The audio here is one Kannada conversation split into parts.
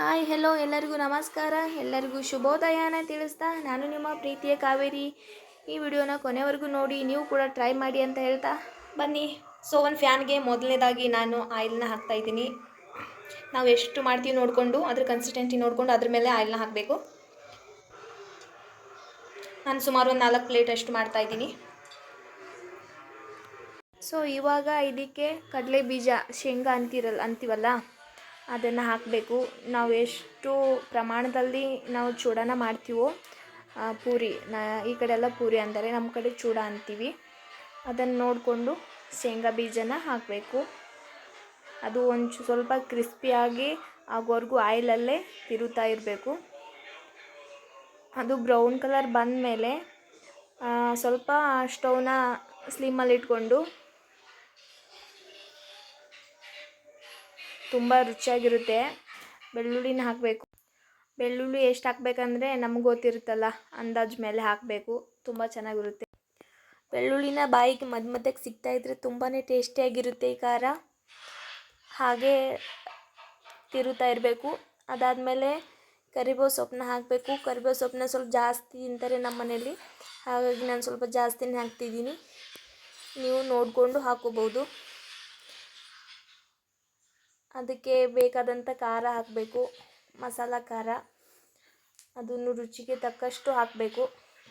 ಹಾಯ್ ಹೆಲೋ ಎಲ್ಲರಿಗೂ ನಮಸ್ಕಾರ. ಎಲ್ಲರಿಗೂ ಶುಭೋದಯನ ತಿಳಿಸ್ತಾ ನಾನು ನಿಮ್ಮ ಪ್ರೀತಿಯ ಕಾವೇರಿ. ಈ ವಿಡಿಯೋನ ಕೊನೆವರೆಗೂ ನೋಡಿ, ನೀವು ಕೂಡ ಟ್ರೈ ಮಾಡಿ ಅಂತ ಹೇಳ್ತಾ ಬನ್ನಿ. ಸೊ ಒಂದು ಫ್ಯಾನ್ಗೆ ಮೊದಲನೇದಾಗಿ ನಾನು ಆಯಿಲ್ನ ಹಾಕ್ತಾಯಿದ್ದೀನಿ. ನಾವು ಎಷ್ಟು ಮಾಡ್ತೀವಿ ನೋಡಿಕೊಂಡು, ಅದ್ರ ಕನ್ಸಿಸ್ಟೆನ್ಸಿ ನೋಡಿಕೊಂಡು ಅದ್ರ ಮೇಲೆ ಆಯಿಲ್ನ ಹಾಕಬೇಕು. ನಾನು ಸುಮಾರು ಒಂದು 4 ಪ್ಲೇಟ್ ಅಷ್ಟು ಮಾಡ್ತಾಯಿದ್ದೀನಿ. ಸೊ ಇವಾಗ ಇದಕ್ಕೆ ಕಡಲೆ ಬೀಜ, ಶೇಂಗಾ ಅಂತೀವಲ್ಲ, ಅದನ್ನು ಹಾಕಬೇಕು. ನಾವು ಎಷ್ಟು ಪ್ರಮಾಣದಲ್ಲಿ ನಾವು ಚೂಡಾನ ಮಾಡ್ತೀವೋ, ಪೂರಿ ಈ ಕಡೆ ಎಲ್ಲ ಪೂರಿ ಅಂತಾರೆ, ನಮ್ಮ ಕಡೆ ಚೂಡ ಅಂತೀವಿ. ಅದನ್ನು ನೋಡಿಕೊಂಡು ಶೇಂಗಾ ಬೀಜನ ಹಾಕಬೇಕು. ಅದು ಸ್ವಲ್ಪ ಕ್ರಿಸ್ಪಿಯಾಗಿ ಆಗೋವರೆಗೂ ಆಯಿಲಲ್ಲೇ ತಿರುತ್ತಾ ಇರಬೇಕು. ಅದು ಬ್ರೌನ್ ಕಲರ್ ಬಂದ ಮೇಲೆ ಸ್ವಲ್ಪ ಸ್ಟವ್ನ ಸ್ಲಿಮ್ಮಲ್ಲಿ ಇಟ್ಕೊಂಡು ತುಂಬ ರುಚಿಯಾಗಿರುತ್ತೆ. ಬೆಳ್ಳುಳ್ಳಿನ ಹಾಕಬೇಕು. ಬೆಳ್ಳುಳ್ಳಿ ಎಷ್ಟು ಹಾಕಬೇಕಂದ್ರೆ ನಮ್ಗೆ ಗೊತ್ತಿರುತ್ತಲ್ಲ, ಅಂದಾಜು ಮೇಲೆ ಹಾಕಬೇಕು. ತುಂಬ ಚೆನ್ನಾಗಿರುತ್ತೆ. ಬೆಳ್ಳುಳ್ಳಿನ ಬಾಯಿಗೆ ಮಧ್ಯಕ್ಕೆ ಸಿಗ್ತಾಯಿದ್ರೆ ತುಂಬಾ ಟೇಸ್ಟಿಯಾಗಿರುತ್ತೆ ಈ ಖಾರ. ಹಾಗೆ ತಿರುತ್ತಾ ಇರಬೇಕು. ಅದಾದಮೇಲೆ ಕರಿಬೇವು ಸೊಪ್ಪನ್ನ ಹಾಕಬೇಕು. ಕರಿಬೇವು ಸೊಪ್ಪನ್ನ ಸ್ವಲ್ಪ ಜಾಸ್ತಿ ತಿಂತಾರೆ ನಮ್ಮ ಮನೇಲಿ, ಹಾಗಾಗಿ ನಾನು ಸ್ವಲ್ಪ ಜಾಸ್ತಿನೇ ಹಾಕ್ತಿದ್ದೀನಿ. ನೀವು ನೋಡಿಕೊಂಡು ಹಾಕೋಬೋದು. ಅದಕ್ಕೆ ಬೇಕಾದಂಥ ಖಾರ ಹಾಕಬೇಕು, ಮಸಾಲ ಖಾರ. ಅದನ್ನು ರುಚಿಗೆ ತಕ್ಕಷ್ಟು ಹಾಕಬೇಕು.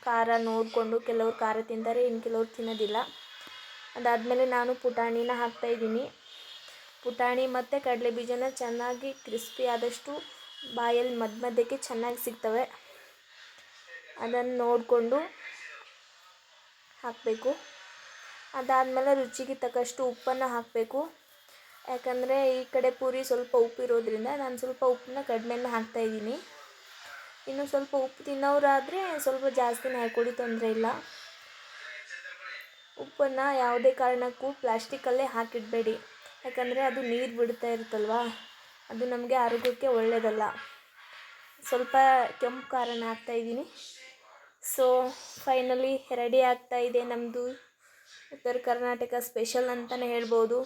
ಖಾರ ನೋಡಿಕೊಂಡು, ಕೆಲವರು ಖಾರ ತಿಂತಾರೆ, ಇನ್ನು ಕೆಲವರು ತಿನ್ನೋದಿಲ್ಲ. ಅದಾದಮೇಲೆ ನಾನು ಪುಟಾಣಿನ ಹಾಕ್ತಾಯಿದ್ದೀನಿ. ಪುಟಾಣಿ ಮತ್ತು ಕಡಲೆ ಬೀಜನ ಚೆನ್ನಾಗಿ ಕ್ರಿಸ್ಪಿ ಆದಷ್ಟು ಬಾಯಲ್ಲಿ ಮಧ್ಯಕ್ಕೆ ಚೆನ್ನಾಗಿ ಸಿಗ್ತವೆ. ಅದನ್ನು ನೋಡಿಕೊಂಡು ಹಾಕಬೇಕು. ಅದಾದಮೇಲೆ ರುಚಿಗೆ ತಕ್ಕಷ್ಟು ಉಪ್ಪನ್ನು ಹಾಕಬೇಕು. ಯಾಕಂದರೆ ಈ ಕಡೆ ಪೂರಿ ಸ್ವಲ್ಪ ಉಪ್ಪಿರೋದ್ರಿಂದ ನಾನು ಸ್ವಲ್ಪ ಉಪ್ಪನ್ನ ಕಡಿಮೆನೇ ಹಾಕ್ತಾಯಿದ್ದೀನಿ. ಇನ್ನು ಸ್ವಲ್ಪ ಉಪ್ಪು ತಿನ್ನೋರಾದರೆ ಸ್ವಲ್ಪ ಜಾಸ್ತಿನೇ ಹಾಕ್ಕೊಡಿ, ತೊಂದರೆ ಇಲ್ಲ. ಉಪ್ಪನ್ನು ಯಾವುದೇ ಕಾರಣಕ್ಕೂ ಪ್ಲಾಸ್ಟಿಕಲ್ಲೇ ಹಾಕಿಡಬೇಡಿ, ಯಾಕಂದರೆ ಅದು ನೀರು ಬಿಡ್ತಾ ಇರುತ್ತಲ್ವ, ಅದು ನಮಗೆ ಆರೋಗ್ಯಕ್ಕೆ ಒಳ್ಳೆಯದಲ್ಲ. ಸ್ವಲ್ಪ ಕೆಂಪು ಖಾರನ ಹಾಕ್ತಾಯಿದ್ದೀನಿ. ಸೊ ಫೈನಲಿ ರೆಡಿ ಆಗ್ತಾಯಿದೆ ನಮ್ಮದು ಉತ್ತರ ಕರ್ನಾಟಕ ಸ್ಪೆಷಲ್ ಅಂತಲೇ ಹೇಳ್ಬೋದು.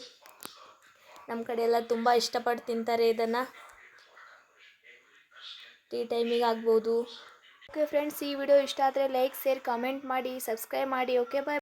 ನಮ್ಮ ಕಡೆ ಎಲ್ಲ ತುಂಬ ಇಷ್ಟಪಟ್ಟು ತಿಂತಾರೆ ಇದನ್ನು. ಟೀ ಟೈಮಿಗೆ ಆಗ್ಬೋದು. ಓಕೆ ಫ್ರೆಂಡ್ಸ್, ಈ ವಿಡಿಯೋ ಇಷ್ಟ ಆದರೆ ಲೈಕ್, ಶೇರ್, ಕಾಮೆಂಟ್ ಮಾಡಿ, ಸಬ್ಸ್ಕ್ರೈಬ್ ಮಾಡಿ. ಓಕೆ, ಬಾಯ್.